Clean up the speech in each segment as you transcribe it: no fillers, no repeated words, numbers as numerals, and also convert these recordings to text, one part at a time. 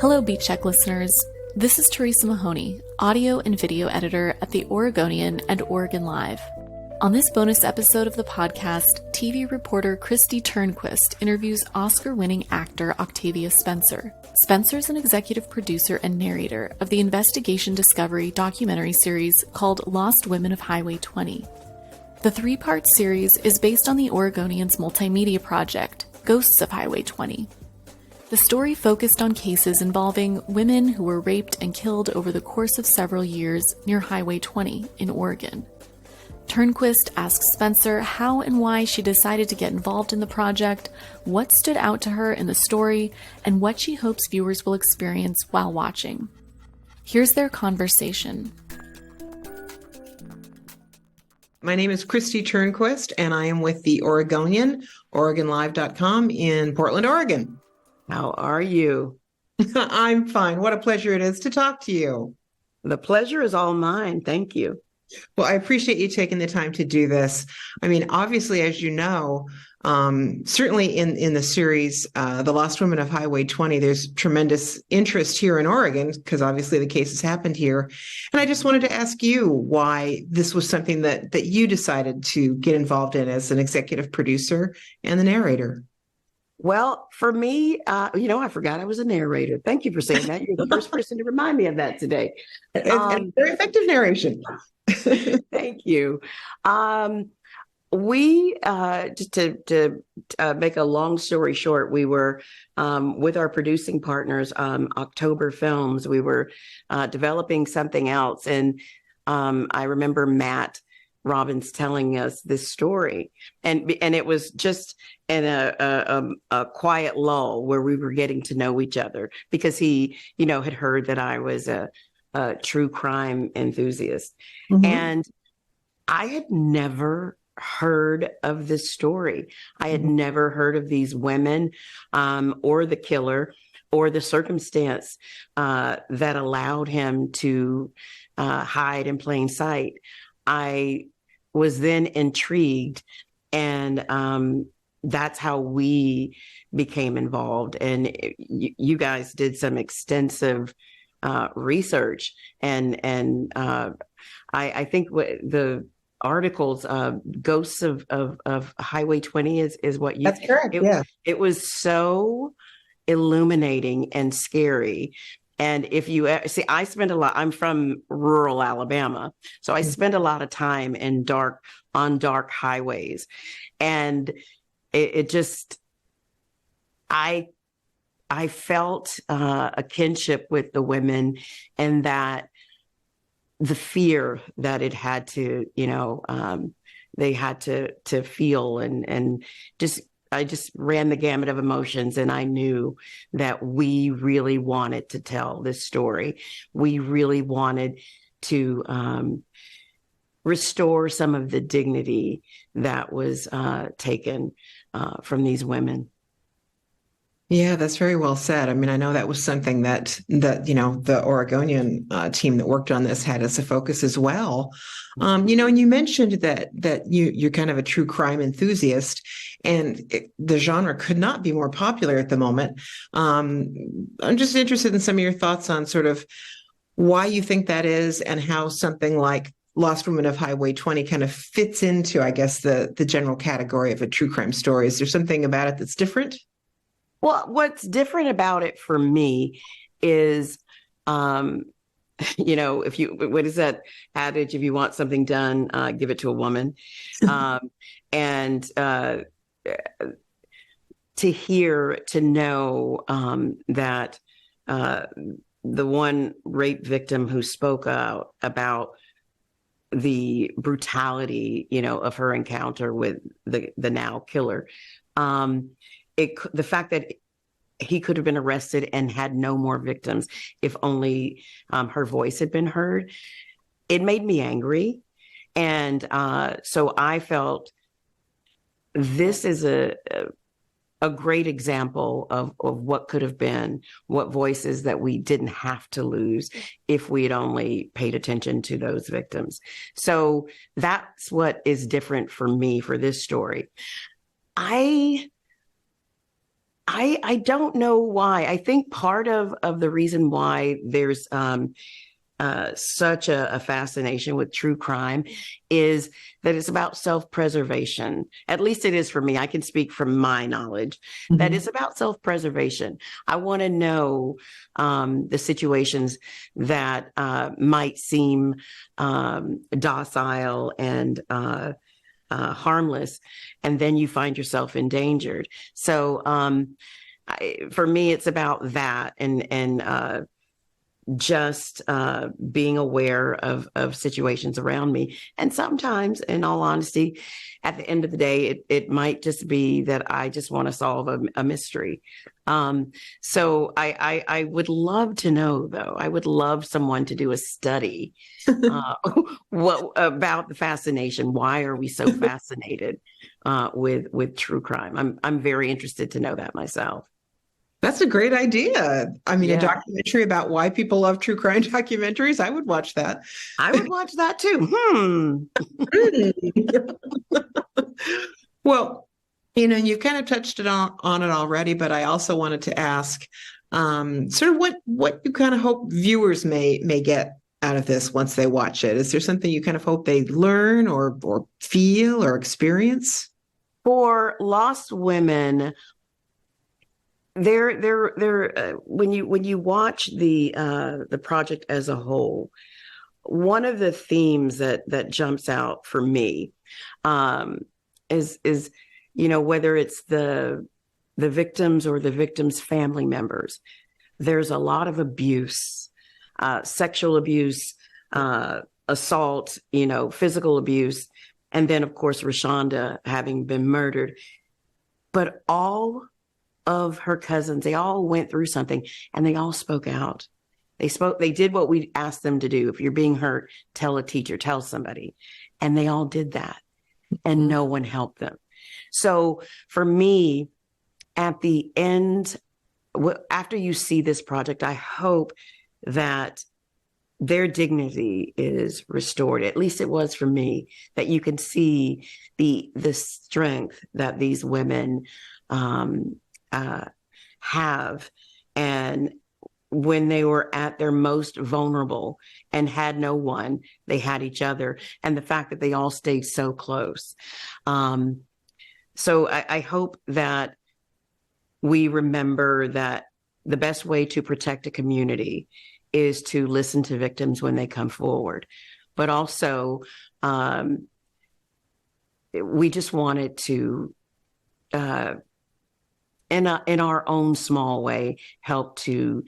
Hello, Beat Check listeners. This is Teresa Mahoney, audio and video editor at the Oregonian and OregonLive. On this bonus episode of the podcast, TV reporter Christy Turnquist interviews Oscar-winning actor Octavia Spencer. Spencer's an executive producer and narrator of the investigation discovery documentary series called Lost Women of Highway 20. The three-part series is based on the Oregonian's multimedia project, Ghosts of Highway 20. The story focused on cases involving women who were raped and killed over the course of several years near Highway 20 in Oregon. Turnquist asks Spencer how and why she decided to get involved in the project, what stood out to her in the story, and what she hopes viewers will experience while watching. Here's their conversation. My name is Christy Turnquist, and I am with the Oregonian, OregonLive.com in Portland, Oregon. How are you? I'm fine. What a pleasure it is to talk to you. The pleasure is all mine. Thank you. Well, I appreciate you taking the time to do this. I mean, obviously, as you know, certainly in the series, The Lost Women of Highway 20, there's tremendous interest here in Oregon because obviously the case has happened here. And I just wanted to ask you why this was something that you decided to get involved in as an executive producer and the narrator. Well, for me, I forgot I was a narrator. Thank you for saying that. You're the first person to remind me of that today. And very effective narration. Thank you. We just to make a long story short, we were with our producing partners, October Films. We were developing something else, and I remember Matt Robbins telling us this story, and it was just in a quiet lull where we were getting to know each other because he, had heard that I was a true crime enthusiast, Mm-hmm. and I had never heard of this story. I had never heard of these women, or the killer, or the circumstance that allowed him to hide in plain sight. I was then intrigued, and that's how we became involved. And you guys did some extensive research, and I think the articles, Ghosts of Highway 20 is what you. That's correct. Yeah, it was so illuminating and scary. And if you see, I spend a lot, I'm from rural Alabama, so I spend a lot of time on dark highways. And it just, I felt a kinship with the women, and that the fear that it had to, they had to feel, and I just ran the gamut of emotions, and I knew that we really wanted to tell this story. We really wanted to restore some of the dignity that was taken from these women. Yeah, that's very well said. I mean, I know that was something that the Oregonian team that worked on this had as a focus as well. And you mentioned that you're kind of a true crime enthusiast, and the genre could not be more popular at the moment. I'm just interested in some of your thoughts on sort of why you think that is, and how something like Lost Women of Highway 20 kind of fits into, I guess, the general category of a true crime story. Is there something about it that's different? Well, what's different about it for me is, what is that adage? If you want something done, give it to a woman. And to know that the one rape victim who spoke out about the brutality, of her encounter with the now killer, the fact that he could have been arrested and had no more victims if only her voice had been heard, it made me angry. And so I felt this is a great example of what could have been, what voices that we didn't have to lose if we had only paid attention to those victims. So that's what is different for me for this story. I I don't know why. I think part of the reason why there's such a fascination with true crime is that it's about self-preservation. At least it is for me. I can speak from my knowledge that it's about self-preservation. I want to know the situations that might seem docile and harmless, and then you find yourself endangered. So for me, it's about that and just being aware of situations around me. And sometimes, in all honesty, at the end of the day, it might just be that I just want to solve a mystery. So I would love to know, though. I would love someone to do a study what about the fascination. Why are we so fascinated with true crime? I'm very interested to know that myself. That's a great idea. I mean, Yeah. a documentary about why people love true crime documentaries. I would watch that. I would watch that too. Well, you've kind of touched on it already, but I also wanted to ask sort of what you kind of hope viewers may get out of this once they watch it. Is there something you kind of hope they learn or feel or experience? For lost women, when you watch the project as a whole, one of the themes that jumps out for me is whether it's the victims or the victims' family members, there's a lot of abuse, sexual abuse, assault, physical abuse, and then of course Rashonda having been murdered. But all of her cousins, they all went through something and they all spoke out. They did what we asked them to do. If you're being hurt, tell a teacher, tell somebody. And they all did that and no one helped them. So for me, at the end, after you see this project, I hope that their dignity is restored. At least it was for me, that you can see the strength that these women have. And when they were at their most vulnerable and had no one, they had each other. And the fact that they all stayed so close. So I hope that we remember that the best way to protect a community is to listen to victims when they come forward. But also, we just wanted to, in our own small way, help to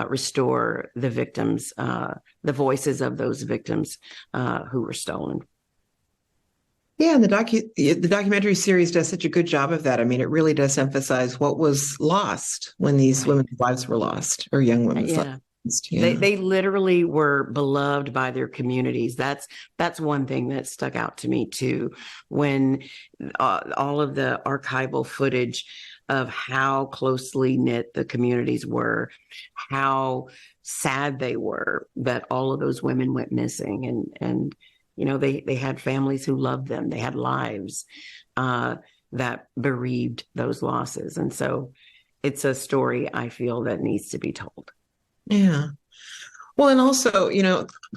restore the victims, the voices of those victims who were stolen. Yeah, and the documentary series does such a good job of that. I mean, it really does emphasize what was lost when these women's lives were lost, or young women's lives. Yeah. They literally were beloved by their communities. That's one thing that stuck out to me too, when all of the archival footage of how closely knit the communities were, how sad they were that all of those women went missing, and they had families who loved them. They had lives that bereaved those losses. And so it's a story I feel that needs to be told. Yeah. Well, and also,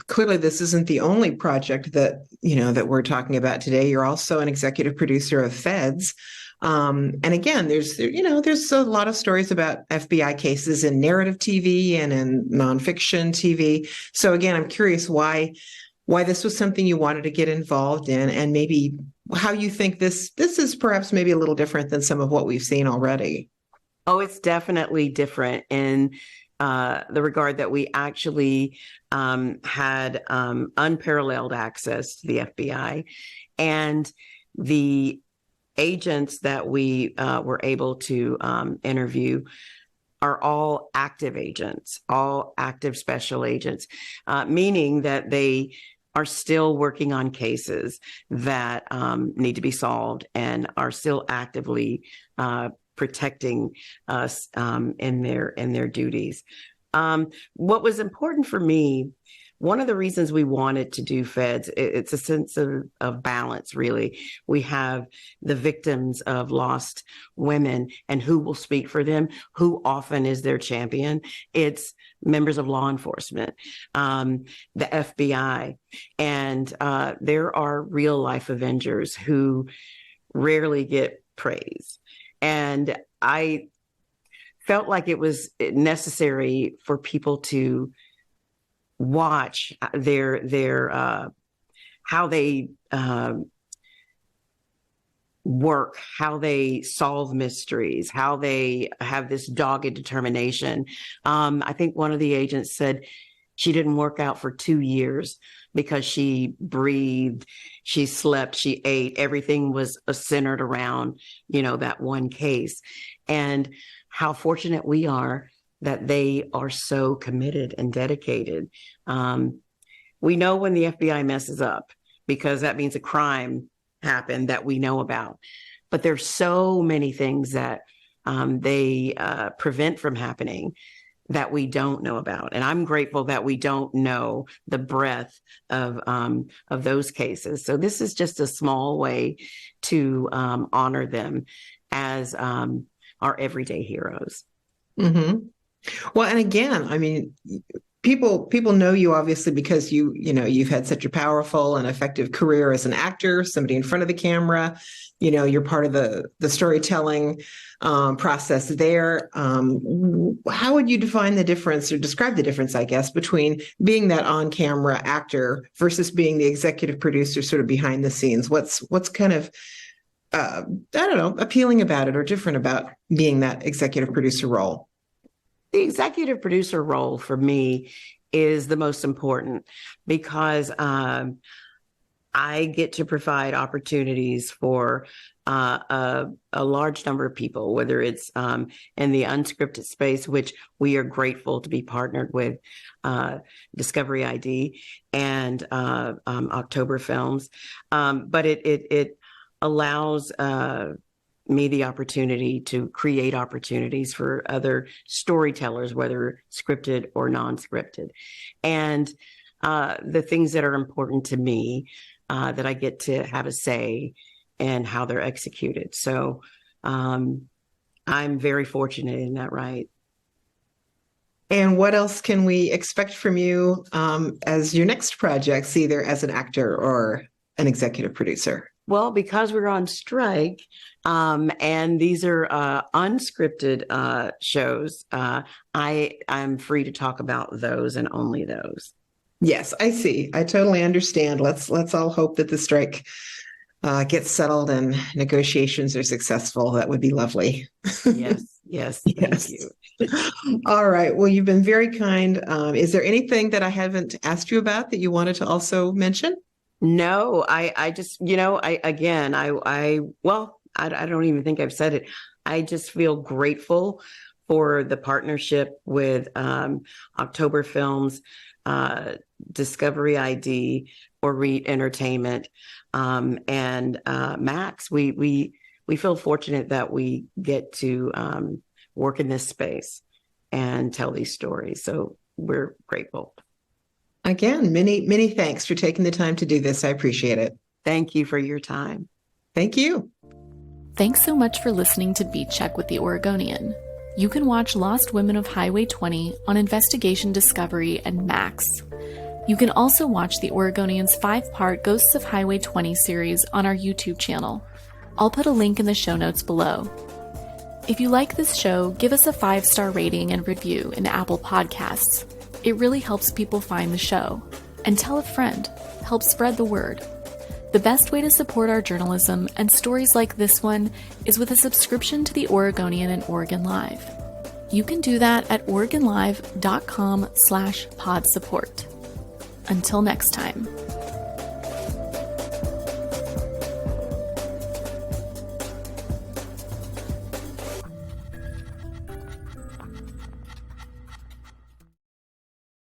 clearly this isn't the only project that we're talking about today. You're also an executive producer of Feds. And again, there's a lot of stories about FBI cases in narrative TV and in nonfiction TV. So again, I'm curious why this was something you wanted to get involved in, and maybe how you think this is perhaps maybe a little different than some of what we've seen already. Oh, it's definitely different in the regard that we actually had unparalleled access to the FBI, and the agents that we were able to interview are all active agents, all active special agents, meaning that they are still working on cases that need to be solved and are still actively protecting us in their duties. What was important for me one of the reasons we wanted to do feds, it's a sense of balance, really. We have the victims of lost women and who will speak for them, who often is their champion. It's members of law enforcement, the FBI, and there are real life Avengers who rarely get praise. And I felt like it was necessary for people to watch their how they work, how they solve mysteries, how they have this dogged determination. I think one of the agents said she didn't work out for 2 years because she breathed, she slept, she ate. Everything was centered around, that one case. And how fortunate we are that they are so committed and dedicated. We know when the FBI messes up because that means a crime happened that we know about. But there's so many things that they prevent from happening that we don't know about. And I'm grateful that we don't know the breadth of those cases. So this is just a small way to honor them as our everyday heroes. Mm-hmm. Well, and again, I mean, people know you obviously because you've had such a powerful and effective career as an actor, somebody in front of the camera. You're part of the storytelling process there. How would you define the difference or describe the difference, I guess, between being that on-camera actor versus being the executive producer sort of behind the scenes? What's kind of I don't know, appealing about it or different about being that executive producer role? The executive producer role for me is the most important because I get to provide opportunities for a large number of people, whether it's in the unscripted space, which we are grateful to be partnered with Discovery ID and October Films. But it allows me the opportunity to create opportunities for other storytellers, whether scripted or non-scripted. And the things that are important to me, that I get to have a say in how they're executed. So I'm very fortunate in that, right? And what else can we expect from you as your next projects, either as an actor or an executive producer? Well, because we're on strike, and these are unscripted shows, I'm free to talk about those and only those. Yes, I see. I totally understand. Let's all hope that the strike gets settled and negotiations are successful. That would be lovely. Yes. Thank you. All right. Well, you've been very kind. Is there anything that I haven't asked you about that you wanted to also mention? No, I just, I don't even think I've said it. I just feel grateful for the partnership with October Films, Discovery ID, or Reed Entertainment, and Max. We feel fortunate that we get to work in this space and tell these stories. So we're grateful. Again, many thanks for taking the time to do this. I appreciate it. Thank you for your time. Thank you. Thanks so much for listening to Beat Check with the Oregonian. You can watch Lost Women of Highway 20 on Investigation Discovery and Max. You can also watch the Oregonian's 5-part Ghosts of Highway 20 series on our YouTube channel. I'll put a link in the show notes below. If you like this show, give us a 5-star rating and review in Apple Podcasts. It really helps people find the show. And tell a friend. Help spread the word. The best way to support our journalism and stories like this one is with a subscription to the Oregonian and OregonLive. You can do that at OregonLive.com/pod support. Until next time.